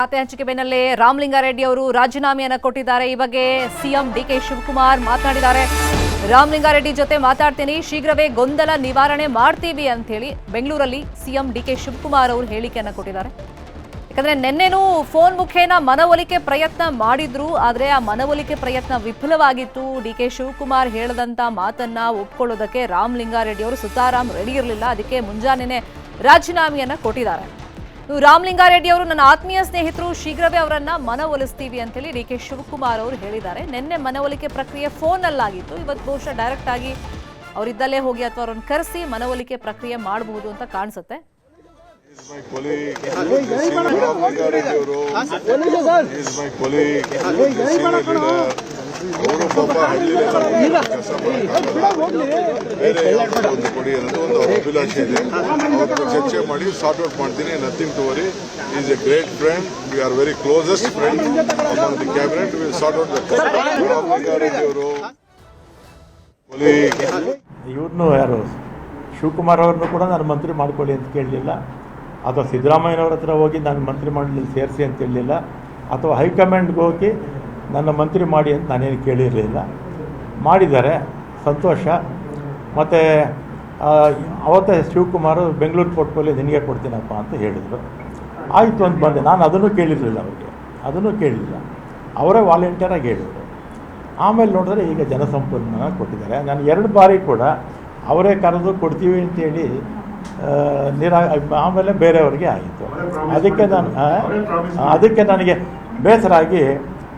ಖಾತೆ ಹಂಚಿಕೆ ಬೆನ್ನಲ್ಲೇ ರಾಮಲಿಂಗಾರೆಡ್ಡಿ ಅವರು ರಾಜೀನಾಮೆಯನ್ನು ಕೊಟ್ಟಿದ್ದಾರೆ. ಈ ಬಗ್ಗೆ ಸಿಎಂ ಡಿಕೆ ಶಿವಕುಮಾರ್ ಮಾತನಾಡಿದ್ದಾರೆ. ರಾಮಲಿಂಗಾರೆಡ್ಡಿ ಜೊತೆ ಮಾತಾಡ್ತೀನಿ, ಶೀಘ್ರವೇ ಗೊಂದಲ ನಿವಾರಣೆ ಮಾಡ್ತೀವಿ ಅಂತ ಹೇಳಿ ಬೆಂಗಳೂರಲ್ಲಿ ಸಿಎಂ ಡಿಕೆ ಶಿವಕುಮಾರ್ ಅವರು ಹೇಳಿಕೆಯನ್ನು ಕೊಟ್ಟಿದ್ದಾರೆ. ಯಾಕಂದ್ರೆ ನಿನ್ನೆನೂ ಫೋನ್ ಮುಖೇನ ಮನವೊಲಿಕೆ ಪ್ರಯತ್ನ ಮಾಡಿದ್ರು, ಆದ್ರೆ ಆ ಮನವೊಲಿಕೆ ಪ್ರಯತ್ನ ವಿಫಲವಾಗಿತ್ತು. ಡಿಕೆ ಶಿವಕುಮಾರ್ ಹೇಳದಂತ ಮಾತನ್ನ ಒಪ್ಕೊಳ್ಳೋದಕ್ಕೆ ರಾಮಲಿಂಗಾರೆಡ್ಡಿ ಅವರು ಸುತಾರಾಮ್ ರೆಡಿ ಇರಲಿಲ್ಲ. ಅದಕ್ಕೆ ಮುಂಜಾನೆನೆ ರಾಜೀನಾಮೆಯನ್ನ ಕೊಟ್ಟಿದ್ದಾರೆ. ರಾಮಲಿಂಗಾರೆಡ್ಡಿ ಅವರು ನನ್ನ ಆತ್ಮೀಯ ಸ್ನೇಹಿತರು, ಶೀಘ್ರವೇ ಅವರನ್ನ ಮನವೊಲಿಸ್ತೀವಿ ಅಂತ ಹೇಳಿ ಡಿಕೆ ಶಿವಕುಮಾರ್ ಅವರು ಹೇಳಿದ್ದಾರೆ. ನಿನ್ನೆ ಮನವೊಲಿಕೆ ಪ್ರಕ್ರಿಯೆ ಫೋನ್ ಅಲ್ಲಾಗಿತ್ತು. ಇವತ್ತು ಬಹುಶಃ ಡೈರೆಕ್ಟ್ ಆಗಿ ಅವರಿದ್ದಲ್ಲೇ ಹೋಗಿ ಅಥವಾ ಅವರನ್ನು ಕರೆಸಿ ಮನವೊಲಿಕೆ ಪ್ರಕ್ರಿಯೆ ಮಾಡಬಹುದು ಅಂತ ಕಾಣಿಸುತ್ತೆ. ಅವರು ಪಾಪ ಹಳ್ಳಿಯಲ್ಲಿ ಒಂದು ಕೊಡಿ ಅನ್ನೋದು ಒಂದು ಅಭಿಲಾಷೆ ಇದೆ. ಅವ್ರ ಚರ್ಚೆ ಮಾಡಿ ಸಾರ್ಟ್ ಔಟ್ ಮಾಡ್ತೀನಿ. Nothing to worry. Is a great friend. We are very closest friend among the cabinet. Will sort out the Ramalinga Reddy ಅವರು ಇವ್ರನ್ನು ಯಾರು ಶಿವಕುಮಾರ್ ಅವ್ರನ್ನು ಕೂಡ ನಾನು ಮಂತ್ರಿ ಮಾಡ್ಕೊಳ್ಳಿ ಅಂತ ಕೇಳಲಿಲ್ಲ, ಅಥವಾ ಸಿದ್ದರಾಮಯ್ಯನವ್ರ ಹತ್ರ ಹೋಗಿ ನಾನು ಮಂತ್ರಿ ಮಾಡಲಿಲ್ಲ ಸೇರಿಸಿ ಅಂತ ಹೇಳಲಿಲ್ಲ, ಅಥವಾ ಹೈಕಮಾಂಡ್ಗೆ ಹೋಗಿ ನನ್ನ ಮಂತ್ರಿ ಮಾಡಿ ಅಂತ ನಾನೇನು ಕೇಳಿರಲಿಲ್ಲ. ಮಾಡಿದ್ದಾರೆ, ಸಂತೋಷ. ಮತ್ತು ಅವತ್ತೇ ಶಿವಕುಮಾರ್ ಬೆಂಗಳೂರು ಪೋರ್ಟ್ಫೋಲಿಯೋ ನಿನಗೆ ಕೊಡ್ತೀನಪ್ಪ ಅಂತ ಹೇಳಿದರು. ಆಯಿತು ಅಂತ ಬಂದೆ. ನಾನು ಅದನ್ನು ಕೇಳಿರಲಿಲ್ಲ, ಅವರಿಗೆ ಅದನ್ನು ಕೇಳಲಿಲ್ಲ. ಅವರೇ ವಾಲಂಟಿಯರಾಗಿ ಹೇಳಿದರು. ಆಮೇಲೆ ನೋಡಿದ್ರೆ ಈಗ ಜನಸಂಪನ್ಮೂಲ ಕೊಟ್ಟಿದ್ದಾರೆ. ನಾನು 2 ಬಾರಿ ಕೂಡ ಅವರೇ ಕರೆದು ಕೊಡ್ತೀವಿ ಅಂತೇಳಿ ಆಮೇಲೆ ಬೇರೆಯವ್ರಿಗೆ ಆಯಿತು. ಅದಕ್ಕೆ ನನಗೆ ಬೇಸರ ಆಗಿ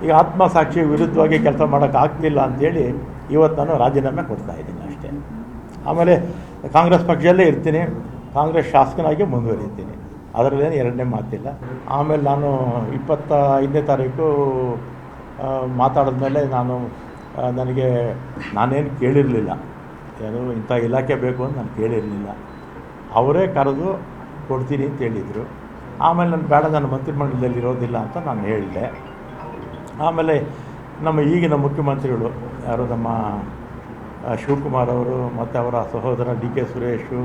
ಈಗ ಆತ್ಮಸಾಕ್ಷಿ ವಿರುದ್ಧವಾಗಿ ಕೆಲಸ ಮಾಡೋಕ್ಕಾಗ್ತಿಲ್ಲ ಅಂಥೇಳಿ ಇವತ್ತು ನಾನು ರಾಜೀನಾಮೆ ಕೊಡ್ತಾ ಇದ್ದೀನಿ ಅಷ್ಟೇ. ಆಮೇಲೆ ಕಾಂಗ್ರೆಸ್ ಪಕ್ಷದಲ್ಲೇ ಇರ್ತೀನಿ, ಕಾಂಗ್ರೆಸ್ ಶಾಸಕನಾಗಿ ಮುಂದುವರಿತೀನಿ, ಅದರಲ್ಲೇನು ಎರಡನೇ ಮಾತಿಲ್ಲ. ಆಮೇಲೆ ನಾನು 25ನೇ ತಾರೀಕು ಮಾತಾಡಿದ್ಮೇಲೆ ನಾನೇನು ಕೇಳಿರಲಿಲ್ಲ, ಏನು ಇಂಥ ಇಲಾಖೆ ಬೇಕು ಅಂತ ನಾನು ಕೇಳಿರಲಿಲ್ಲ. ಅವರೇ ಕರೆದು ಕೊಡ್ತೀನಿ ಅಂತ ಹೇಳಿದರು. ಆಮೇಲೆ ನಾನು ಬೇಡ, ನಾನು ಮಂತ್ರಿಮಂಡಲದಲ್ಲಿ ಇರೋದಿಲ್ಲ ಅಂತ ನಾನು ಹೇಳಿದೆ. ಆಮೇಲೆ ನಮ್ಮ ಈಗಿನ ಮುಖ್ಯಮಂತ್ರಿಗಳು ಯಾರು ನಮ್ಮ ಶಿವಕುಮಾರ್ ಅವರು ಮತ್ತು ಅವರ ಸಹೋದರ ಡಿ ಕೆ ಸುರೇಶು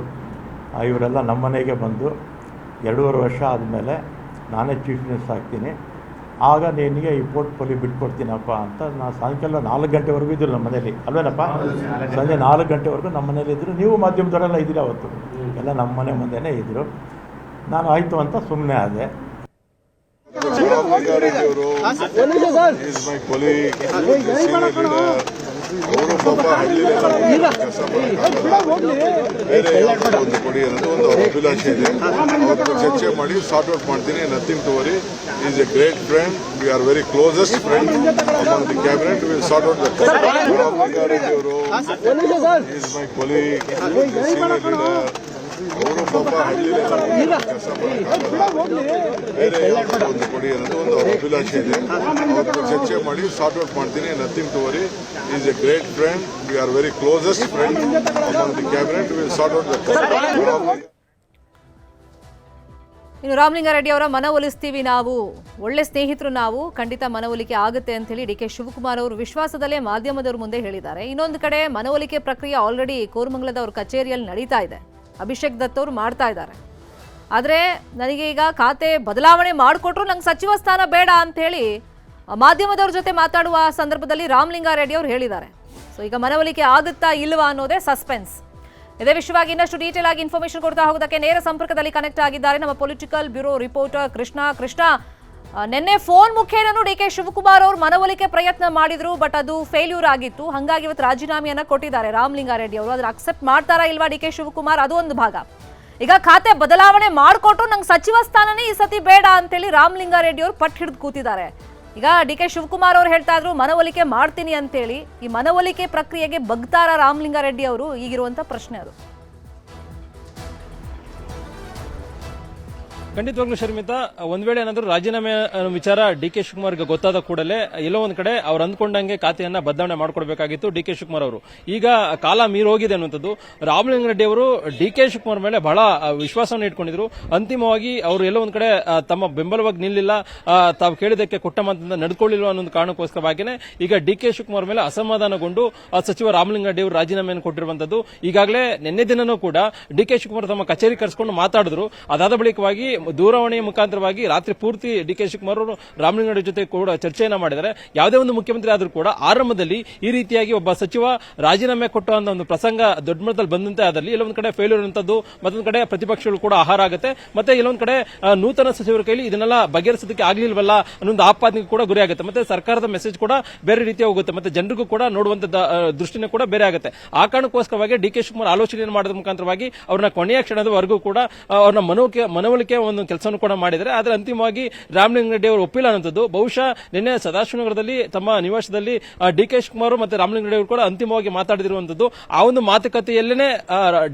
ಇವರೆಲ್ಲ ನಮ್ಮ ಮನೆಗೆ ಬಂದು 2.5 ವರ್ಷ ಆದಮೇಲೆ ನಾನೇ ಚೀಫ್ ಮಿನಿಸ್ಟರ್ ಆಗ್ತೀನಿ, ಆಗ ನಿನಗೆ ಈ ಪೋರ್ಟ್ಫೋಲಿಯೋ ಬಿಟ್ಕೊಡ್ತೀನಪ್ಪ ಅಂತ. ನಾನು ಸಾಯಂಕಾಲ 4 ಗಂಟೆವರೆಗೂ ಇದ್ದರು ನಮ್ಮ ಮನೇಲಿ, ಅಲ್ವೇನಪ್ಪ? ಸಂಜೆ 4 ಗಂಟೆವರೆಗೂ ನಮ್ಮ ಮನೇಲಿ ಇದ್ದರು. ನೀವು ಮಾಧ್ಯಮದವರೆಲ್ಲ ಇದ್ದೀರಿ, ಅವತ್ತು ಎಲ್ಲ ನಮ್ಮ ಮನೆ ಮುಂದೆನೇ ಇದ್ದರು. ನಾನು ಆಯಿತು ಅಂತ ಸುಮ್ಮನೆ ಆದೆ. ರಾಮಲಿಂಗಾರೆಡ್ಡಿ ಅವರು is my colleague, senior leader. ಅವರು ಪಾಪ ಹಳ್ಳಿಯಲ್ಲಿ ಕೆಲಸ ಬೇರೆ ಒಂದು ಕೊಡಿ ಅನ್ನೋದು ಒಂದು ಅಭಿಲಾಷೆ ಇದೆ. ಅವ್ರ ಚರ್ಚೆ ಮಾಡಿ ಸಾರ್ಟ್ ಔಟ್ ಮಾಡ್ತೀನಿ. Nothing to worry. Is a great friend. We are very closest friend among the cabinet. Will sort out the Ramalinga Reddy ಅವರು is my colleague, senior leader. ಅವರು ಪಾಪ ಹಳ್ಳಿಯಲ್ಲಿ ಕೆಲಸ ಬೇರೆ ಒಂದು ಕೊಡಿ ಅನ್ನೋದು ಒಂದು ಅಭಿಲಾಷೆ ಇದೆ. ಅವ್ರ ಚರ್ಚೆ ಮಾಡಿ ಸಾರ್ಟ್ ಔಟ್ ಮಾಡ್ತೀನಿ. Nothing to worry. Is a great friend. We are very closest friend among the cabinet. Will sort out the ಇನ್ನು ರಾಮಲಿಂಗಾರೆಡ್ಡಿ ಅವರ ಮನವೊಲಿಸ್ತೀವಿ, ನಾವು ಒಳ್ಳೆ ಸ್ನೇಹಿತರು, ನಾವು ಖಂಡಿತ ಮನವೊಲಿಕೆ ಆಗುತ್ತೆ ಅಂತ ಹೇಳಿ ಡಿಕೆ ಶಿವಕುಮಾರ್ ಅವರು ವಿಶ್ವಾಸದಲ್ಲೇ ಮಾಧ್ಯಮದವ್ರ ಮುಂದೆ ಹೇಳಿದ್ದಾರೆ. ಇನ್ನೊಂದು ಕಡೆ ಮನವೊಲಿಕೆ ಪ್ರಕ್ರಿಯೆ ಆಲ್ರೆಡಿ ಕೋರಮಂಗಲದ ಅವ್ರ ಕಚೇರಿಯಲ್ಲಿ ನಡೀತಾ ಇದೆ. ಅಭಿಷೇಕ್ ದತ್ ಅವರು ಮಾಡ್ತಾ ಇದ್ದಾರೆ. ಆದರೆ ನನಗೆ ಈಗ ಖಾತೆ ಬದಲಾವಣೆ ಮಾಡಿಕೊಟ್ರು ನಂಗೆ ಸಚಿವ ಸ್ಥಾನ ಬೇಡ ಅಂತ ಹೇಳಿ ಮಾಧ್ಯಮದವ್ರ ಜೊತೆ ಮಾತಾಡುವ ಸಂದರ್ಭದಲ್ಲಿ ರಾಮಲಿಂಗಾರೆಡ್ಡಿ ಅವರು ಹೇಳಿದ್ದಾರೆ. ಸೊ ಈಗ ಮನವೊಲಿಕೆ ಆಗುತ್ತಾ ಇಲ್ವಾ ಅನ್ನೋದೇ ಸಸ್ಪೆನ್ಸ್. ಇದೇ ವಿಷಯವಾಗಿ ಇನ್ನಷ್ಟು ಡೀಟೇಲ್ ಆಗಿ ಇನ್ಫಾರ್ಮೇಶನ್ ಕೊಡ್ತಾ ಹೋಗೋದಕ್ಕೆ ನೇರ ಸಂಪರ್ಕದಲ್ಲಿ ಕನೆಕ್ಟ್ ಆಗಿದ್ದಾರೆ ನಮ್ಮ ಪೊಲಿಟಿಕಲ್ ಬ್ಯೂರೋ ರಿಪೋರ್ಟರ್ ಕೃಷ್ಣ. ನಿನ್ನೆ ಫೋನ್ ಮುಖೇನೂ ಡಿಕೆ ಶಿವಕುಮಾರ್ ಅವರು ಮನವೊಲಿಕೆ ಪ್ರಯತ್ನ ಮಾಡಿದ್ರು, ಬಟ್ ಅದು ಫೇಲ್ಯೂರ್ ಆಗಿತ್ತು. ಹಾಗಾಗಿ ಇವತ್ತು ರಾಜೀನಾಮೆಯನ್ನ ಕೊಟ್ಟಿದ್ದಾರೆ ರಾಮಲಿಂಗಾರೆಡ್ಡಿ ಅವರು. ಅದನ್ನ ಅಕ್ಸೆಪ್ಟ್ ಮಾಡ್ತಾರಾ ಇಲ್ವಾ ಡಿಕೆ ಶಿವಕುಮಾರ್, ಅದು ಒಂದು ಭಾಗ. ಈಗ ಖಾತೆ ಬದಲಾವಣೆ ಮಾಡಿಕೊಟ್ಟು ನಂಗೆ ಸಚಿವ ಸ್ಥಾನನೇ ಈ ಸತಿ ಬೇಡ ಅಂತೇಳಿ ರಾಮಲಿಂಗಾರೆಡ್ಡಿ ಅವರು ಪಟ್ಟು ಹಿಡಿದು ಕೂತಿದ್ದಾರೆ. ಈಗ ಡಿಕೆ ಶಿವಕುಮಾರ್ ಅವರು ಹೇಳ್ತಾ ಇದ್ರು ಮನವೊಲಿಕೆ ಮಾಡ್ತೀನಿ ಅಂತೇಳಿ. ಈ ಮನವೊಲಿಕೆ ಪ್ರಕ್ರಿಯೆಗೆ ಬಗ್ತಾರ ರಾಮಲಿಂಗಾರೆಡ್ಡಿ ಅವರು? ಈಗಿರುವಂತ ಪ್ರಶ್ನೆ ಅದು. ಖಂಡಿತವಾಗ್ಲೂ ಶರ್ಮಿತಾ, ಒಂದ್ ವೇಳೆ ಏನಾದರೂ ರಾಜೀನಾಮೆ ವಿಚಾರ ಡಿ ಕೆ ಶಿವಕುಮಾರ್ಗೆ ಗೊತ್ತಾದ ಕೂಡಲೇ ಎಲ್ಲೋ ಒಂದ್ ಕಡೆ ಅವ್ರು ಅಂದ್ಕೊಂಡಂಗೆ ಖಾತೆಯನ್ನ ಬದಲಾವಣೆ ಮಾಡ್ಕೊಡ್ಬೇಕಾಗಿತ್ತು ಡಿ ಕೆ ಶಿವಕುಮಾರ್ ಅವರು. ಈಗ ಕಾಲ ಮೀರೋಗಿದೆ ಅನ್ನುವಂಥದ್ದು. ರಾಮಲಿಂಗಾರೆಡ್ಡಿ ಅವರು ಡಿ ಕೆ ಶಿವಕುಮಾರ್ ಮೇಲೆ ಬಹಳ ವಿಶ್ವಾಸವನ್ನು ಇಟ್ಕೊಂಡಿದ್ರು. ಅಂತಿಮವಾಗಿ ಅವರು ಎಲ್ಲೋ ಒಂದ್ ಕಡೆ ತಮ್ಮ ಬೆಂಬಲವಾಗಿ ನಿಲ್ಲಿಲ್ಲ, ತಾವು ಕೇಳಿದಕ್ಕೆ ಕೊಟ್ಟ ಮಾತಿನಿಂದ ನಡ್ಕೊಳ್ಳಿಲ್ಲ ಅನ್ನೋ ಕಾರಣಕ್ಕೋಸ್ಕರವಾಗಿಯೇ ಈಗ ಡಿ ಕೆ ಶಿವಕುಮಾರ್ ಮೇಲೆ ಅಸಮಾಧಾನಗೊಂಡು ಸಚಿವ ರಾಮಲಿಂಗಾರೆಡ್ಡಿ ಅವರು ರಾಜೀನಾಮೆಯನ್ನು ಕೊಟ್ಟಿರುವಂತದ್ದು. ಈಗಾಗಲೇ ನಿನ್ನೆ ದಿನನೂ ಕೂಡ ಡಿ ಕೆ ಶಿವಕುಮಾರ್ ತಮ್ಮ ಕಚೇರಿ ಕರೆಸಿಕೊಂಡು ಮಾತಾಡಿದ್ರು. ಅದಾದ ಬಳಿಕವಾಗಿ ದೂರವಾಣಿಯ ಮುಖಾಂತರವಾಗಿ ರಾತ್ರಿ ಪೂರ್ತಿ ಡಿ ಕೆ ಶಿವಕುಮಾರ್ ಅವರು ರಾಮಲಿಂಗಾರೆಡ್ಡಿ ಜೊತೆ ಕೂಡ ಚರ್ಚೆಯನ್ನ ಮಾಡಿದ್ದಾರೆ. ಯಾವುದೇ ಒಂದು ಮುಖ್ಯಮಂತ್ರಿ ಆದರೂ ಕೂಡ ಆರಂಭದಲ್ಲಿ ಈ ರೀತಿಯಾಗಿ ಒಬ್ಬ ಸಚಿವ ರಾಜೀನಾಮೆ ಕೊಟ್ಟುವಂತ ಒಂದು ಪ್ರಸಂಗ ದೊಡ್ಡ ಮಟ್ಟದಲ್ಲಿ ಬಂದಂತೆ ಆದಲ್ಲಿ ಇಲ್ಲೊಂದು ಕಡೆ ಫೇಲ್ಯೂರ್ ಅಂತದ್ದು, ಮತ್ತೊಂದು ಕಡೆ ಪ್ರತಿಪಕ್ಷಗಳು ಕೂಡ ಆಹಾರ ಆಗುತ್ತೆ, ಮತ್ತೆ ಇಲ್ಲೊಂದು ಕಡೆ ನೂತನ ಸಚಿವರ ಕೈಲಿ ಇದನ್ನೆಲ್ಲ ಬಗೆಹರಿಸೋದಕ್ಕೆ ಆಗ್ಲಿಲ್ವಲ್ಲ ಅನ್ನೊಂದು ಆಪಾದನೆಗೆ ಕೂಡ ಗುರಿಯಾಗುತ್ತೆ. ಮತ್ತೆ ಸರ್ಕಾರದ ಮೆಸೇಜ್ ಕೂಡ ಬೇರೆ ರೀತಿಯ ಹೋಗುತ್ತೆ, ಮತ್ತೆ ಜನರಿಗೂ ಕೂಡ ನೋಡುವಂತ ದೃಷ್ಟಿನೇ ಕೂಡ ಬೇರೆ ಆಗುತ್ತೆ. ಆ ಕಾರಣಕ್ಕೋಸ್ಕರವಾಗಿ ಡಿ ಕೆ ಶಿವಕುಮಾರ್ ಆಲೋಚನೆಯನ್ನು ಮಾಡೋದ್ರ ಮುಖಾಂತರವಾಗಿ ಅವ್ರನ್ನ ಕೊನೆಯ ಕ್ಷಣದವರೆಗೂ ಕೂಡ ಅವ್ರನ್ನ ಮನವೊಲಿಕೆ ಒಂದು ಕೆಲಸವನ್ನು ಕೂಡ ಮಾಡಿದ್ದಾರೆ. ಆದ್ರೆ ಅಂತಿಮವಾಗಿ ರಾಮಲಿಂಗಾರೆಡ್ಡಿ ಅವರು ಒಪ್ಪಿಲ್ಲ ಅನ್ನೋದು ಬಹುಶಃ ನಿನ್ನೆ ಸದಾಶಿವನಗರದಲ್ಲಿ ತಮ್ಮ ನಿವಾಸದಲ್ಲಿ ಡಿ ಕೆ ಶಿವಕುಮಾರ್ ಮತ್ತೆ ರಾಮಲಿಂಗಾರೆಡ್ಡಿ ಅವರು ಕೂಡ ಅಂತಿಮವಾಗಿ ಮಾತಾಡಿರುವಂತದ್ದು. ಆ ಒಂದು ಮಾತುಕತೆಯಲ್ಲೇನೆ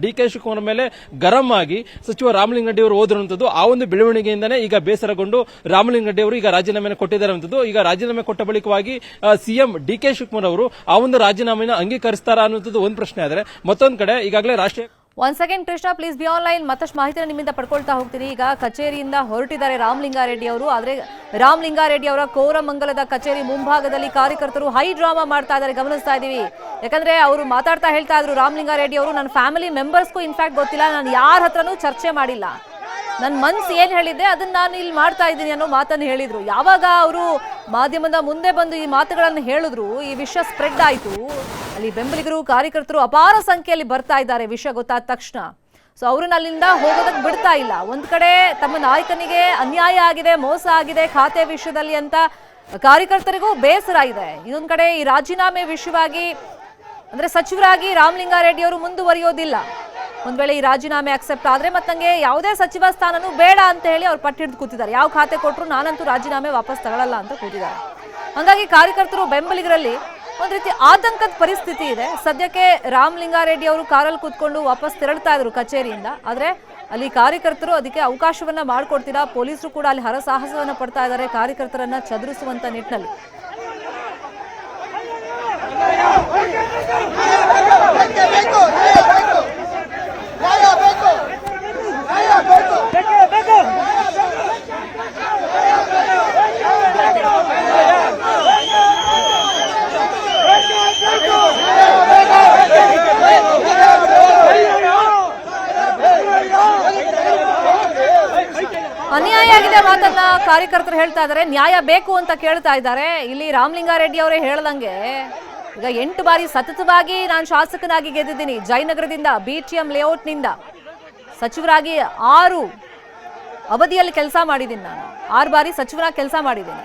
ಡಿ ಕೆ ಶಿವಕುಮಾರ್ ಮೇಲೆ ಗರಂ ಆಗಿ ಸಚಿವ ರಾಮಲಿಂಗಾರೆಡ್ಡಿ ಅವರು ಹೋದಿರುವಂತದ್ದು. ಆ ಒಂದು ಬೆಳವಣಿಗೆಯಿಂದನೇ ಈಗ ಬೇಸರಗೊಂಡು ರಾಮಲಿಂಗಾರೆಡ್ಡಿ ಅವರು ಈಗ ರಾಜೀನಾಮೆಯನ್ನು ಕೊಟ್ಟಿದ್ದಾರೆ ಅಂತದ್ದು. ಈಗ ರಾಜೀನಾಮೆ ಕೊಟ್ಟ ಬಳಿಕವಾಗಿ ಸಿಎಂ ಡಿ ಕೆ ಶಿವಕುಮಾರ್ ಅವರು ಆ ಒಂದು ರಾಜೀನಾಮೆಯನ್ನು ಅಂಗೀಕರಿಸ್ತಾರಾ ಅನ್ನುವಂಥದ್ದು ಒಂದು ಪ್ರಶ್ನೆ. ಆದರೆ ಮತ್ತೊಂದು ಕಡೆ ಈಗಾಗಲೇ ರಾಷ್ಟ್ರೀಯ ಒಂದ್ second Krishna, please be online. ಮತ್ತಷ್ಟು ಮಾಹಿತಿನ ನಿಮ್ಮಿಂದ ಪಡ್ಕೊಳ್ತಾ ಹೋಗ್ತೀನಿ. ಈಗ ಕಚೇರಿಯಿಂದ ಹೊರಟಿದ್ದಾರೆ ರಾಮಲಿಂಗಾರೆಡ್ಡಿ ಅವರು. ಆದ್ರೆ ರಾಮಲಿಂಗಾರೆಡ್ಡಿ ಅವರ ಕೋರಮಂಗಲದ ಕಚೇರಿ ಮುಂಭಾಗದಲ್ಲಿ ಕಾರ್ಯಕರ್ತರು ಹೈ ಡ್ರಾಮಾ ಮಾಡ್ತಾ ಇದ್ದಾರೆ, ಗಮನಿಸ್ತಾ ಇದೀವಿ. ಯಾಕಂದ್ರೆ ಅವರು ಮಾತಾಡ್ತಾ ಹೇಳ್ತಾ ಇದ್ರು ರಾಮಲಿಂಗಾರೆಡ್ಡಿ ಅವರು, ನನ್ನ ಫ್ಯಾಮಿಲಿ ಮೆಂಬರ್ಸ್ಗೂ ಇನ್ಫ್ಯಾಕ್ಟ್ ಗೊತ್ತಿಲ್ಲ, ನಾನು ಯಾರ ಹತ್ರನೂ ಚರ್ಚೆ ಮಾಡಿಲ್ಲ, ನನ್ನ ಮನ್ಸು ಏನ್ ಹೇಳಿದ್ದೆ ಅದನ್ನ ನಾನು ಇಲ್ಲಿ ಮಾಡ್ತಾ ಇದ್ದೀನಿ ಅನ್ನೋ ಮಾತನ್ನು ಹೇಳಿದ್ರು. ಯಾವಾಗ ಅವರು ಮಾಧ್ಯಮದ ಮುಂದೆ ಬಂದು ಈ ಮಾತುಗಳನ್ನು ಹೇಳಿದ್ರು, ಈ ವಿಷಯ ಸ್ಪ್ರೆಡ್ ಆಯ್ತು. ಅಲ್ಲಿ ಬೆಂಬಲಿಗರು ಕಾರ್ಯಕರ್ತರು ಅಪಾರ ಸಂಖ್ಯೆಯಲ್ಲಿ ಬರ್ತಾ ಇದ್ದಾರೆ ವಿಷಯ ಗೊತ್ತಾದ ತಕ್ಷಣ. ಸೊ ಅವ್ರನ್ನ ಅಲ್ಲಿಂದ ಹೋಗೋದಕ್ಕೆ ಬಿಡ್ತಾ ಇಲ್ಲ. ಒಂದ್ ಕಡೆ ತಮ್ಮ ನಾಯಕನಿಗೆ ಅನ್ಯಾಯ ಆಗಿದೆ, ಮೋಸ ಆಗಿದೆ ಖಾತೆ ವಿಷಯದಲ್ಲಿ ಅಂತ ಕಾರ್ಯಕರ್ತರಿಗೂ ಬೇಸರ ಇದೆ. ಇನ್ನೊಂದ್ ಕಡೆ ಈ ರಾಜೀನಾಮೆ ವಿಷಯವಾಗಿ ಅಂದ್ರೆ ಸಚಿವರಾಗಿ ರಾಮಲಿಂಗಾರೆಡ್ಡಿ ಅವರು ಮುಂದುವರಿಯೋದಿಲ್ಲ. ಒಂದ್ ವೇಳೆ ಈ ರಾಜೀನಾಮೆ ಅಕ್ಸೆಪ್ಟ್ ಆದ್ರೆ ಮತ್ತಂಗೆ ಯಾವುದೇ ಸಚಿವ ಸ್ಥಾನನೂ ಬೇಡ ಅಂತ ಹೇಳಿ ಅವ್ರು ಪಟ್ಟಿಡ್ದು ಕೂತಿದ್ದಾರೆ. ಯಾವ ಖಾತೆ ಕೊಟ್ಟರು ನಾನಂತೂ ರಾಜೀನಾಮೆ ವಾಪಸ್ ತಗೊಳ್ಳಲ್ಲ ಅಂತ ಕೂತಿದ್ದಾರೆ. ಹಂಗಾಗಿ ಕಾರ್ಯಕರ್ತರು ಬೆಂಬಲಿಗರಲ್ಲಿ ಒಂದ್ ರೀತಿ ಆತಂಕದ ಪರಿಸ್ಥಿತಿ ಇದೆ. ಸದ್ಯಕ್ಕೆ ರಾಮಲಿಂಗಾರೆಡ್ಡಿ ಅವರು ಕಾರಲ್ಲಿ ಕೂತ್ಕೊಂಡು ವಾಪಸ್ ತೆರಳ್ತಾ ಇದ್ರು ಕಚೇರಿಯಿಂದ. ಆದ್ರೆ ಅಲ್ಲಿ ಕಾರ್ಯಕರ್ತರು ಅದಕ್ಕೆ ಅವಕಾಶವನ್ನ ಮಾಡ್ಕೊಡ್ತೀರಾ, ಪೊಲೀಸರು ಕೂಡ ಅಲ್ಲಿ ಹರಸಾಹಸವನ್ನ ಪಡ್ತಾ ಇದ್ದಾರೆ ಕಾರ್ಯಕರ್ತರನ್ನ ಚದುರಿಸುವಂತ ನಿಟ್ಟಿನಲ್ಲಿ. ಅನ್ಯಾಯ ಆಗಿದೆ ಮಾತನ್ನ ಕಾರ್ಯಕರ್ತರು ಹೇಳ್ತಾ ಇದ್ದಾರೆ, ನ್ಯಾಯ ಬೇಕು ಅಂತ ಕೇಳ್ತಾ ಇದ್ದಾರೆ. ಇಲ್ಲಿ ರಾಮಲಿಂಗಾರೆಡ್ಡಿ ಅವರೇ ಹೇಳ್ದಂಗೆ ಈಗ 8 ಬಾರಿ ಸತತವಾಗಿ ನಾನು ಶಾಸಕನಾಗಿ ಗೆದ್ದಿದ್ದೀನಿ. ಜಯನಗರದಿಂದ BTM ಲೇಔಟ್ನಿಂದ ಸಚಿವರಾಗಿ 6 ಅವಧಿಯಲ್ಲಿ ಕೆಲಸ ಮಾಡಿದ್ದೀನಿ. ನಾನು 6 ಬಾರಿ ಸಚಿವರಾಗಿ ಕೆಲಸ ಮಾಡಿದ್ದೀನಿ.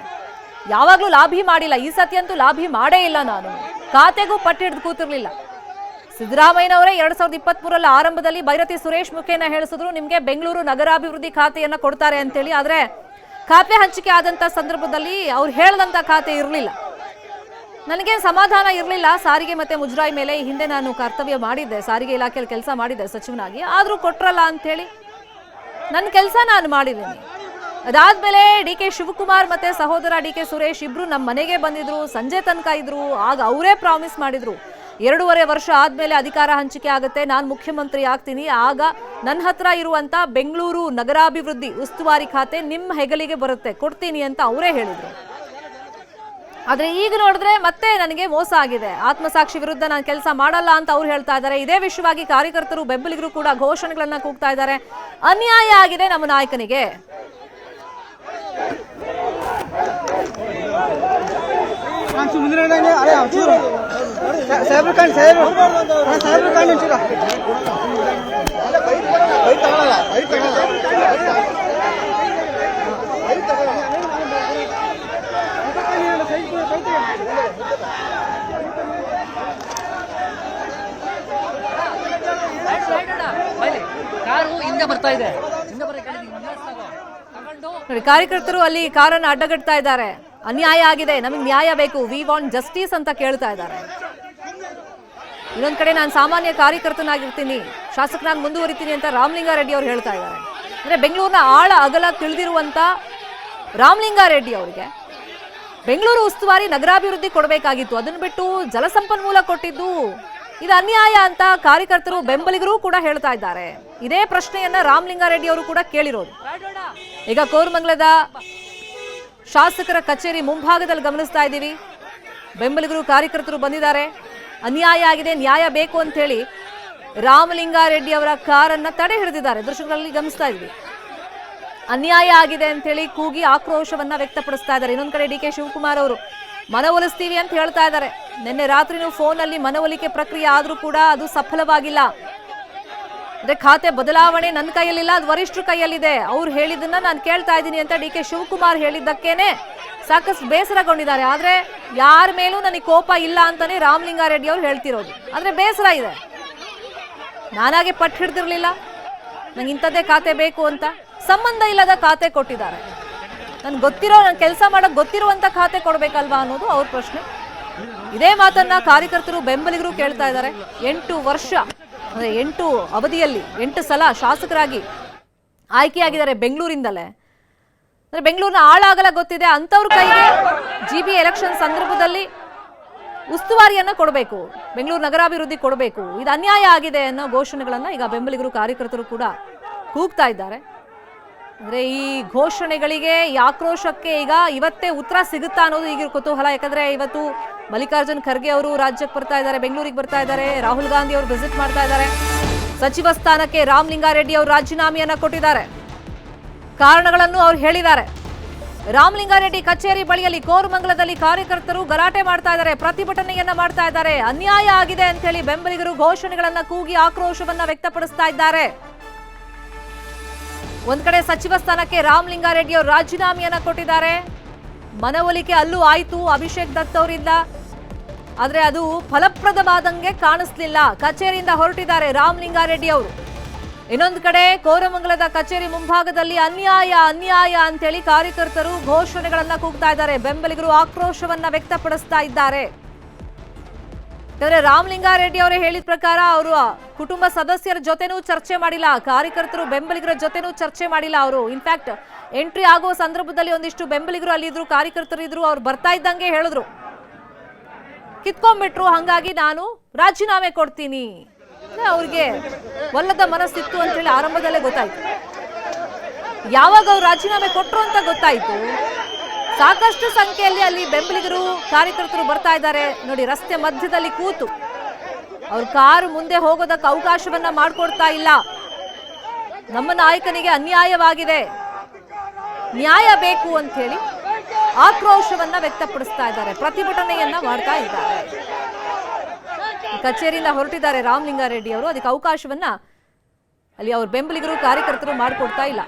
ಯಾವಾಗಲೂ ಲಾಭಿ ಮಾಡಿಲ್ಲ. ಈ ಸತಿ ಅಂತೂ ಲಾಭಿ ಮಾಡೇ ಇಲ್ಲ. ನಾನು ಖಾತೆಗೂ ಪಟ್ಟಿಡ್ದು ಕೂತಿರ್ಲಿಲ್ಲ. ಸಿದ್ದರಾಮಯ್ಯನವರೇ 2023ರಲ್ಲಿ ಆರಂಭದಲ್ಲಿ ಭೈರತಿ ಸುರೇಶ್ ಮುಖೇನ ಹೇಳಿಸಿದ್ರು, ನಿಮಗೆ ಬೆಂಗಳೂರು ನಗರಾಭಿವೃದ್ಧಿ ಖಾತೆಯನ್ನ ಕೊಡ್ತಾರೆ ಅಂತೇಳಿ. ಆದ್ರೆ ಖಾತೆ ಹಂಚಿಕೆ ಆದಂತ ಸಂದರ್ಭದಲ್ಲಿ ಅವ್ರು ಹೇಳದಂತ ಖಾತೆ ಇರಲಿಲ್ಲ. ನನಗೇನು ಸಮಾಧಾನ ಇರಲಿಲ್ಲ. ಸಾರಿಗೆ ಮತ್ತೆ ಮುಜರಾಯಿ ಮೇಲೆ ಹಿಂದೆ ನಾನು ಕರ್ತವ್ಯ ಮಾಡಿದ್ದೆ, ಸಾರಿಗೆ ಇಲಾಖೆಯಲ್ಲಿ ಕೆಲಸ ಮಾಡಿದ್ದೆ ಸಚಿವನಾಗಿ. ಆದ್ರೂ ಕೊಟ್ರಲ್ಲ ಅಂತೇಳಿ ನನ್ನ ಕೆಲಸ ನಾನು ಮಾಡಿದ್ದೀನಿ. ಅದಾದ್ಮೇಲೆ ಡಿ ಕೆ ಶಿವಕುಮಾರ್ ಮತ್ತೆ ಸಹೋದರ ಡಿ ಕೆ ಸುರೇಶ್ ಇಬ್ರು ನಮ್ಮ ಮನೆಗೆ ಬಂದಿದ್ರು, ಸಂಜೆ ತನಕ ಇದ್ರು. ಆಗ ಅವರೇ ಪ್ರಾಮಿಸ್ ಮಾಡಿದ್ರು, 2.5 ವರ್ಷ ಆದ್ಮೇಲೆ ಅಧಿಕಾರ ಹಂಚಿಕೆ ಆಗುತ್ತೆ, ನಾನು ಮುಖ್ಯಮಂತ್ರಿ ಆಗ್ತೀನಿ, ಆಗ ನನ್ನ ಹತ್ರ ಇರುವಂತ ಬೆಂಗಳೂರು ನಗರಾಭಿವೃದ್ಧಿ ಉಸ್ತುವಾರಿ ಖಾತೆ ನಿಮ್ಮ ಹೆಗಲಿಗೆ ಬರುತ್ತೆ, ಕೊಡ್ತೀನಿ ಅಂತ ಅವರೇ ಹೇಳಿದ್ರು. ಆದ್ರೆ ಈಗ ನೋಡಿದ್ರೆ ಮತ್ತೆ ನನಗೆ ಮೋಸ ಆಗಿದೆ, ಆತ್ಮಸಾಕ್ಷಿ ವಿರುದ್ಧ ನಾನು ಕೆಲಸ ಮಾಡಲ್ಲ ಅಂತ ಅವ್ರು ಹೇಳ್ತಾ ಇದ್ದಾರೆ. ಇದೇ ವಿಷಯವಾಗಿ ಕಾರ್ಯಕರ್ತರು ಬೆಂಬಲಿಗರು ಕೂಡ ಘೋಷಣೆಗಳನ್ನ ಕೂಗ್ತಾ ಇದ್ದಾರೆ. ಅನ್ಯಾಯ ಆಗಿದೆ ನಮ್ಮ ನಾಯಕನಿಗೆ. ಕಾರ್ಯಕರ್ತರು ಅಲ್ಲಿ ಕಾರನ್ನು ಅಡ್ಡಗಟ್ತಾ ಇದ್ದಾರೆ. ಅನ್ಯಾಯ ಆಗಿದೆ, ನಮಗೆ ನ್ಯಾಯ ಬೇಕು, ವಿ ವಾಂಟ್ ಜಸ್ಟಿಸ್ ಅಂತ ಕೇಳ್ತಾ ಇದ್ದಾರೆ. ಇನ್ನೊಂದ್ ಕಡೆ ನಾನು ಸಾಮಾನ್ಯ ಕಾರ್ಯಕರ್ತನಾಗಿರ್ತೀನಿ, ಶಾಸಕನಾಗಿ ಮುಂದುವರಿತೀನಿ ಅಂತ ರಾಮಲಿಂಗಾರೆಡ್ಡಿ ಅವರು ಹೇಳ್ತಾ ಇದ್ದಾರೆ. ಅಂದ್ರೆ ಬೆಂಗಳೂರಿನ ಆಳ ಅಗಲ ತಿಳಿದಿರುವಂತ ರಾಮಲಿಂಗಾರೆಡ್ಡಿ ಅವರಿಗೆ ಬೆಂಗಳೂರು ಉಸ್ತುವಾರಿ ನಗರಾಭಿವೃದ್ಧಿ ಕೊಡಬೇಕಾಗಿತ್ತು, ಅದನ್ನು ಬಿಟ್ಟು ಜಲಸಂಪನ್ಮೂಲ ಕೊಟ್ಟಿದ್ದು ಇದು ಅನ್ಯಾಯ ಅಂತ ಕಾರ್ಯಕರ್ತರು ಬೆಂಬಲಿಗರು ಕೂಡ ಹೇಳ್ತಾ ಇದ್ದಾರೆ. ಇದೇ ಪ್ರಶ್ನೆಯನ್ನ ರಾಮಲಿಂಗಾರೆಡ್ಡಿ ಅವರು ಕೂಡ ಕೇಳಿರೋದು. ಈಗ ಕೋರಮಂಗಲದ ಶಾಸಕರ ಕಚೇರಿ ಮುಂಭಾಗದಲ್ಲಿ ಗಮನಿಸ್ತಾ ಇದ್ದೀವಿ, ಬೆಂಬಲಿಗರು ಕಾರ್ಯಕರ್ತರು ಬಂದಿದ್ದಾರೆ. ಅನ್ಯಾಯ ಆಗಿದೆ, ನ್ಯಾಯ ಬೇಕು ಅಂತ ಹೇಳಿ ರಾಮಲಿಂಗಾರೆಡ್ಡಿ ಅವರ ಕಾರನ್ನ ತಡೆ ಹಿಡಿದಿದ್ದಾರೆ. ದೃಶ್ಯಗಳಲ್ಲಿ ಗಮನಿಸ್ತಾ ಇದ್ವಿ. ಅನ್ಯಾಯ ಆಗಿದೆ ಅಂತ ಹೇಳಿ ಕೂಗಿ ಆಕ್ರೋಶವನ್ನ ವ್ಯಕ್ತಪಡಿಸ್ತಾ ಇದ್ದಾರೆ. ಇನ್ನೊಂದ್ ಕಡೆ ಡಿ ಕೆ ಶಿವಕುಮಾರ್ ಅವರು ಮನವೊಲಿಸ್ತೀವಿ ಅಂತ ಹೇಳ್ತಾ ಇದ್ದಾರೆ. ನಿನ್ನೆ ರಾತ್ರಿನೂ ಫೋನಲ್ಲಿ ಮನವೊಲಿಕೆ ಪ್ರಕ್ರಿಯೆ ಆದ್ರೂ ಕೂಡ ಅದು ಸಫಲವಾಗಿಲ್ಲ. ಅದೇ ಖಾತೆ ಬದಲಾವಣೆ ನನ್ನ ಕೈಯಲ್ಲಿಲ್ಲ, ಅದು ವರಿಷ್ಠರ ಕೈಯಲ್ಲಿದೆ. ಅವ್ರು ಹೇಳಿದ್ದನ್ನ ನಾನು ಕೇಳ್ತಾ ಇದ್ದೀನಿ ಅಂತ ಡಿ ಕೆ ಶಿವಕುಮಾರ್ ಹೇಳಿದ್ದಕ್ಕೇನೆ ಸಾಕಷ್ಟು ಬೇಸರಗೊಂಡಿದ್ದಾರೆ. ಆದ್ರೆ ಯಾರ ಮೇಲೂ ನನಗೆ ಕೋಪ ಇಲ್ಲ ಅಂತಾನೆ ರಾಮಲಿಂಗಾರೆಡ್ಡಿ ಅವ್ರು ಹೇಳ್ತಿರೋದು. ಆದ್ರೆ ಬೇಸರ ಇದೆ. ನಾನಾಗೆ ಪಟ್ಟು ಹಿಡ್ದಿರ್ಲಿಲ್ಲ ನಂಗೆ ಇಂಥದ್ದೇ ಖಾತೆ ಬೇಕು ಅಂತ. ಸಂಬಂಧ ಇಲ್ಲದ ಖಾತೆ ಕೊಟ್ಟಿದ್ದಾರೆ. ನನ್ಗೆ ಗೊತ್ತಿರೋ, ನನ್ನ ಕೆಲಸ ಮಾಡೋಕೆ ಗೊತ್ತಿರುವಂತ ಖಾತೆ ಕೊಡ್ಬೇಕಲ್ವಾ ಅನ್ನೋದು ಅವ್ರ ಪ್ರಶ್ನೆ. ಇದೇ ಮಾತನ್ನ ಕಾರ್ಯಕರ್ತರು ಬೆಂಬಲಿಗರು ಕೇಳ್ತಾ ಇದ್ದಾರೆ. 8 ವರ್ಷ ಅಂದ್ರೆ 8 ಅವಧಿಯಲ್ಲಿ 8 ಸಲ ಶಾಸಕರಾಗಿ ಆಯ್ಕೆಯಾಗಿದ್ದಾರೆ ಬೆಂಗಳೂರಿಂದಲೇ. ಅಂದ್ರೆ ಬೆಂಗಳೂರಿನ ಆಳಾಗಲ ಗೊತ್ತಿದೆ. ಅಂತವ್ರ ಕೈಗೆ GB ಎಲೆಕ್ಷನ್ ಸಂದರ್ಭದಲ್ಲಿ ಉಸ್ತುವಾರಿಯನ್ನ ಕೊಡಬೇಕು, ಬೆಂಗಳೂರು ನಗರಾಭಿವೃದ್ಧಿ ಕೊಡಬೇಕು, ಇದು ಅನ್ಯಾಯ ಆಗಿದೆ ಅನ್ನೋ ಘೋಷಣೆಗಳನ್ನ ಈಗ ಬೆಂಬಲಿಗರು ಕಾರ್ಯಕರ್ತರು ಕೂಡ ಕೂಗ್ತಾ ಇದ್ದಾರೆ. ಅಂದ್ರೆ ಈ ಘೋಷಣೆಗಳಿಗೆ, ಈ ಆಕ್ರೋಶಕ್ಕೆ ಈಗ ಇವತ್ತೇ ಉತ್ತರ ಸಿಗುತ್ತಾ ಅನ್ನೋದು ಈಗ ಕುತೂಹಲ. ಯಾಕಂದ್ರೆ ಇವತ್ತು ಮಲ್ಲಿಕಾರ್ಜುನ್ ಖರ್ಗೆ ಅವರು ರಾಜ್ಯಕ್ಕೆ ಬರ್ತಾ ಇದ್ದಾರೆ, ಬೆಂಗಳೂರಿಗೆ ಬರ್ತಾ ಇದ್ದಾರೆ. ರಾಹುಲ್ ಗಾಂಧಿ ಅವರು ವಿಸಿಟ್ ಮಾಡ್ತಾ ಇದ್ದಾರೆ. ಸಚಿವ ಸ್ಥಾನಕ್ಕೆ ರಾಮಲಿಂಗಾರೆಡ್ಡಿ ಅವರು ರಾಜೀನಾಮೆಯನ್ನ ಕೊಟ್ಟಿದ್ದಾರೆ. ಕಾರಣಗಳನ್ನು ಅವ್ರು ಹೇಳಿದ್ದಾರೆ. ರಾಮಲಿಂಗಾರೆಡ್ಡಿ ಕಚೇರಿ ಬಳಿಯಲ್ಲಿ ಕೋರಮಂಗಲದಲ್ಲಿ ಕಾರ್ಯಕರ್ತರು ಗಲಾಟೆ ಮಾಡ್ತಾ ಇದ್ದಾರೆ, ಪ್ರತಿಭಟನೆಯನ್ನ ಮಾಡ್ತಾ ಇದ್ದಾರೆ. ಅನ್ಯಾಯ ಆಗಿದೆ ಅಂತ ಹೇಳಿ ಬೆಂಬಲಿಗರು ಘೋಷಣೆಗಳನ್ನ ಕೂಗಿ ಆಕ್ರೋಶವನ್ನ ವ್ಯಕ್ತಪಡಿಸ್ತಾ ಇದ್ದಾರೆ. ಒಂದ್ ಕಡೆ ಸಚಿವ ಸ್ಥಾನಕ್ಕೆ ರಾಮಲಿಂಗಾರೆಡ್ಡಿ ಅವರು ರಾಜೀನಾಮೆಯನ್ನ ಕೊಟ್ಟಿದ್ದಾರೆ. ಮನವೊಲಿಕೆ ಅಲ್ಲೂ ಆಯ್ತು ಅಭಿಷೇಕ್ ದತ್ ಅವರಿಂದ, ಆದ್ರೆ ಅದು ಫಲಪ್ರದವಾದಂಗೆ ಕಾಣಿಸ್ಲಿಲ್ಲ. ಕಚೇರಿಯಿಂದ ಹೊರಟಿದ್ದಾರೆ ರಾಮಲಿಂಗಾರೆಡ್ಡಿ ಅವರು. ಇನ್ನೊಂದು ಕಡೆ ಕೋರಮಂಗಲದ ಕಚೇರಿ ಮುಂಭಾಗದಲ್ಲಿ ಅನ್ಯಾಯ ಅನ್ಯಾಯ ಅಂತೇಳಿ ಕಾರ್ಯಕರ್ತರು ಘೋಷಣೆಗಳನ್ನ ಕೂಗ್ತಾ ಇದ್ದಾರೆ. ಬೆಂಬಲಿಗರು ಆಕ್ರೋಶವನ್ನ ವ್ಯಕ್ತಪಡಿಸ್ತಾ ಇದ್ದಾರೆ. ಯಾಕಂದ್ರೆ ರಾಮಲಿಂಗಾರೆಡ್ಡಿ ಅವರೇ ಹೇಳಿದ ಪ್ರಕಾರ ಅವರು ಕುಟುಂಬ ಸದಸ್ಯರ ಜೊತೆನೂ ಚರ್ಚೆ ಮಾಡಿಲ್ಲ, ಕಾರ್ಯಕರ್ತರು ಬೆಂಬಲಿಗರ ಜೊತೆನೂ ಚರ್ಚೆ ಮಾಡಿಲ್ಲ. ಅವರು ಇನ್ಫ್ಯಾಕ್ಟ್ ಎಂಟ್ರಿ ಆಗೋ ಸಂದರ್ಭದಲ್ಲಿ ಒಂದಿಷ್ಟು ಬೆಂಬಲಿಗರು ಅಲ್ಲಿದ್ರು, ಕಾರ್ಯಕರ್ತರು ಇದ್ರು. ಅವ್ರು ಬರ್ತಾ ಇದ್ದಂಗೆ ಹೇಳಿದ್ರು, ಕಿತ್ಕೊಂಡ್ಬಿಟ್ರು, ಹಂಗಾಗಿ ನಾನು ರಾಜೀನಾಮೆ ಕೊಡ್ತೀನಿ. ಅವ್ರಿಗೆ ಒಲ್ಲದ ಮನಸ್ಸಿತ್ತು ಅಂತ ಹೇಳಿ ಆರಂಭದಲ್ಲೇ ಗೊತ್ತಾಯ್ತು. ಯಾವಾಗ ಅವ್ರು ರಾಜೀನಾಮೆ ಕೊಟ್ರು ಅಂತ ಗೊತ್ತಾಯ್ತು, ಸಾಕಷ್ಟು ಸಂಖ್ಯೆಯಲ್ಲಿ ಅಲ್ಲಿ ಬೆಂಬಲಿಗರು ಕಾರ್ಯಕರ್ತರು ಬರ್ತಾ ಇದ್ದಾರೆ. ನೋಡಿ, ರಸ್ತೆ ಮಧ್ಯದಲ್ಲಿ ಕೂತು ಅವ್ರ ಕಾರು ಮುಂದೆ ಹೋಗೋದಕ್ಕೆ ಅವಕಾಶವನ್ನ ಮಾಡಿಕೊಡ್ತಾ ಇಲ್ಲ. ನಮ್ಮ ನಾಯಕನಿಗೆ ಅನ್ಯಾಯವಾಗಿದೆ, ನ್ಯಾಯ ಬೇಕು ಅಂತ ಹೇಳಿ ಆಕ್ರೋಶವನ್ನ ವ್ಯಕ್ತಪಡಿಸ್ತಾ ಇದ್ದಾರೆ, ಪ್ರತಿಭಟನೆಯನ್ನ ಮಾಡ್ತಾ ಇದ್ದಾರೆ. ಕಚೇರಿಯಿಂದ ಹೊರಟಿದ್ದಾರೆ ರಾಮಲಿಂಗಾರೆಡ್ಡಿ ಅವರು. ಅದಕ್ಕೆ ಅವಕಾಶವನ್ನ ಅಲ್ಲಿ ಅವ್ರ ಬೆಂಬಲಿಗರು ಕಾರ್ಯಕರ್ತರು ಮಾಡಿಕೊಡ್ತಾ ಇಲ್ಲ.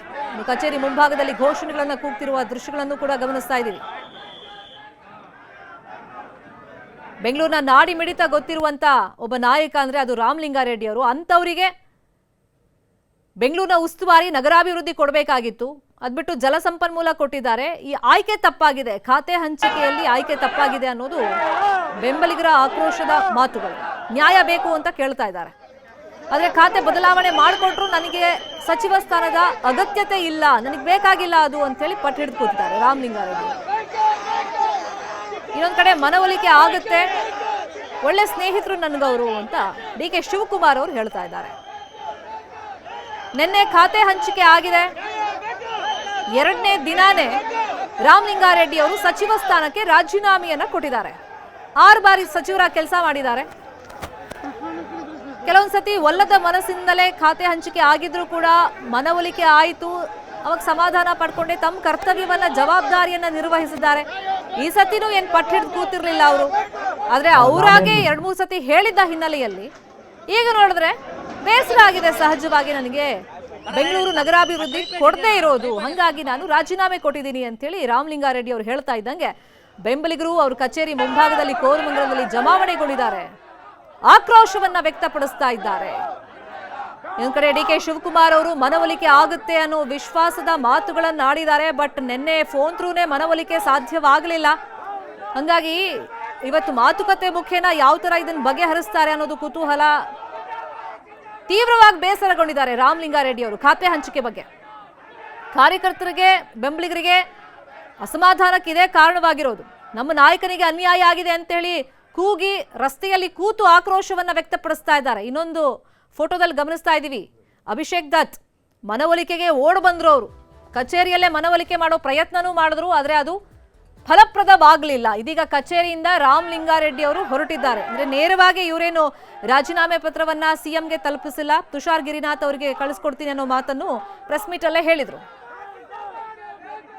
ಕಚೇರಿ ಮುಂಭಾಗದಲ್ಲಿ ಘೋಷಣೆಗಳನ್ನ ಕೂಗ್ತಿರುವ ದೃಶ್ಯಗಳನ್ನು ಕೂಡ ಗಮನಿಸ್ತಾ ಇದ್ದೀವಿ. ಬೆಂಗಳೂರಿನ ನಾಡಿ ಮಿಡಿತ ಗೊತ್ತಿರುವಂತ ಒಬ್ಬ ನಾಯಕ ಅಂದ್ರೆ ಅದು ರಾಮಲಿಂಗಾರೆಡ್ಡಿ ಅವರು. ಅಂತವರಿಗೆ ಬೆಂಗಳೂರಿನ ಉಸ್ತುವಾರಿ ನಗರಾಭಿವೃದ್ಧಿ ಕೊಡಬೇಕಾಗಿತ್ತು, ಅದ್ಬಿಟ್ಟು ಜಲಸಂಪನ್ಮೂಲ ಕೊಟ್ಟಿದ್ದಾರೆ. ಈ ಆಯ್ಕೆ ತಪ್ಪಾಗಿದೆ, ಖಾತೆ ಹಂಚಿಕೆಯಲ್ಲಿ ಆಯ್ಕೆ ತಪ್ಪಾಗಿದೆ ಅನ್ನೋದು ಬೆಂಬಲಿಗರ ಆಕ್ರೋಶದ ಮಾತುಗಳು. ನ್ಯಾಯ ಬೇಕು ಅಂತ ಕೇಳ್ತಾ ಇದ್ದಾರೆ. ಆದ್ರೆ ಖಾತೆ ಬದಲಾವಣೆ ಮಾಡಿಕೊಟ್ರು ನನಗೆ ಸಚಿವ ಸ್ಥಾನದ ಅಗತ್ಯತೆ ಇಲ್ಲ, ನನಗೆ ಬೇಕಾಗಿಲ್ಲ ಅದು ಅಂತ ಹೇಳಿ ಪಟ್ಟು ಹಿಡಿದು ಕೂತಿದ್ದಾರೆ ರಾಮಲಿಂಗಾರೆಡ್ಡಿ. ಇನ್ನೊಂದ್ ಕಡೆ ಮನವೊಲಿಕೆ ಆಗುತ್ತೆ, ಒಳ್ಳೆ ಸ್ನೇಹಿತರು ನನಗವರು ಅಂತ ಡಿ ಕೆ ಶಿವಕುಮಾರ್ ಅವರು ಹೇಳ್ತಾ ಇದ್ದಾರೆ. ನಿನ್ನೆ ಖಾತೆ ಹಂಚಿಕೆ ಆಗಿದೆ, 2ನೇ ದಿನಾನೇ ರಾಮಲಿಂಗಾರೆಡ್ಡಿ ಅವರು ಸಚಿವ ಸ್ಥಾನಕ್ಕೆ ರಾಜೀನಾಮೆಯನ್ನ ಕೊಟ್ಟಿದ್ದಾರೆ. 6 ಬಾರಿ ಸಚಿವರ ಕೆಲಸ ಮಾಡಿದ್ದಾರೆ. ಕೆಲವೊಂದ್ಸತಿ ಒಲ್ಲದ ಮನಸ್ಸಿಂದಲೇ ಖಾತೆ ಹಂಚಿಕೆ ಆಗಿದ್ರು ಕೂಡ ಮನವೊಲಿಕೆ ಆಯಿತು, ಅವಾಗ ಸಮಾಧಾನ ಪಡ್ಕೊಂಡೆ ತಮ್ಮ ಕರ್ತವ್ಯವನ್ನ ಜವಾಬ್ದಾರಿಯನ್ನ ನಿರ್ವಹಿಸಿದ್ದಾರೆ. ಈ ಸತಿನೂ ಏನ್ ಪಟ್ಟು ಹಿಡಿದು ಕೂತಿರ್ಲಿಲ್ಲ ಅವರು. ಆದ್ರೆ ಅವರಾಗೆ 2-3 ಸತಿ ಹೇಳಿದ್ದ ಹಿನ್ನೆಲೆಯಲ್ಲಿ ಈಗ ನೋಡಿದ್ರೆ ಬೇಸರ ಆಗಿದೆ. ಸಹಜವಾಗಿ ನನಗೆ ಬೆಂಗಳೂರು ನಗರಾಭಿವೃದ್ಧಿ ಕೊಡದೇ ಇರೋದು, ಹಂಗಾಗಿ ನಾನು ರಾಜೀನಾಮೆ ಕೊಟ್ಟಿದ್ದೀನಿ ಅಂತೇಳಿ ರಾಮಲಿಂಗಾರೆಡ್ಡಿ ಅವರು ಹೇಳ್ತಾ ಇದ್ದಂಗೆ ಬೆಂಬಲಿಗರು ಅವ್ರ ಕಚೇರಿ ಮುಂಭಾಗದಲ್ಲಿ ಕೋರಮಂಗಲದಲ್ಲಿ ಜಮಾವಣೆಗೊಂಡಿದ್ದಾರೆ, ಆಕ್ರೋಶವನ್ನ ವ್ಯಕ್ತಪಡಿಸ್ತಾ ಇದ್ದಾರೆ. ಇನ್ನೊಂದು ಕಡೆ ಡಿ ಕೆ ಶಿವಕುಮಾರ್ ಅವರು ಮನವೊಲಿಕೆ ಆಗುತ್ತೆ ಅನ್ನೋ ವಿಶ್ವಾಸದ ಮಾತುಗಳನ್ನ ಆಡಿದ್ದಾರೆ. ಬಟ್ ನಿನ್ನೆ ಫೋನ್ ಥ್ರೂನೇ ಮನವೊಲಿಕೆ ಸಾಧ್ಯವಾಗಲಿಲ್ಲ. ಹಂಗಾಗಿ ಇವತ್ತು ಮಾತುಕತೆ ಮುಖೇನ ಯಾವ ತರ ಇದನ್ನ ಬಗೆಹರಿಸ್ತಾರೆ ಅನ್ನೋದು ಕುತೂಹಲ. ತೀವ್ರವಾಗಿ ಬೇಸರಗೊಂಡಿದ್ದಾರೆ ರಾಮಲಿಂಗಾರೆಡ್ಡಿ ಅವರು ಖಾತೆ ಹಂಚಿಕೆ ಬಗ್ಗೆ. ಕಾರ್ಯಕರ್ತರಿಗೆ ಬೆಂಬಲಿಗರಿಗೆ ಅಸಮಾಧಾನಕ್ಕೆ ಇದೇ ಕಾರಣವಾಗಿರೋದು. ನಮ್ಮ ನಾಯಕನಿಗೆ ಅನ್ಯಾಯ ಆಗಿದೆ ಅಂತೇಳಿ ಕೂಗಿ ರಸ್ತೆಯಲ್ಲಿ ಕೂತು ಆಕ್ರೋಶವನ್ನ ವ್ಯಕ್ತಪಡಿಸ್ತಾ ಇದ್ದಾರೆ. ಇನ್ನೊಂದು ಫೋಟೋದಲ್ಲಿ ಗಮನಿಸ್ತಾ ಇದ್ದೀವಿ, ಅಭಿಷೇಕ್ ದತ್ ಮನವೊಲಿಕೆಗೆ ಓಡ್ ಬಂದ್ರು. ಅವರು ಕಚೇರಿಯಲ್ಲೇ ಮನವೊಲಿಕೆ ಮಾಡೋ ಪ್ರಯತ್ನನೂ ಮಾಡಿದ್ರು, ಆದ್ರೆ ಅದು ಫಲಪ್ರದವಾಗಲಿಲ್ಲ. ಇದೀಗ ಕಚೇರಿಯಿಂದ ರಾಮಲಿಂಗಾರೆಡ್ಡಿ ಅವರು ಹೊರಟಿದ್ದಾರೆ. ಅಂದ್ರೆ ನೇರವಾಗಿ ಇವರೇನು ರಾಜೀನಾಮೆ ಪತ್ರವನ್ನ ಸಿಎಂಗೆ ತಲುಪಿಸಿಲ್ಲ, ತುಷಾರ್ ಗಿರಿನಾಥ್ ಅವರಿಗೆ ಕಳಿಸ್ಕೊಡ್ತೀನಿ ಅನ್ನೋ ಮಾತನ್ನು ಪ್ರೆಸ್ ಮೀಟ್ ಅಲ್ಲೇ ಹೇಳಿದ್ರು.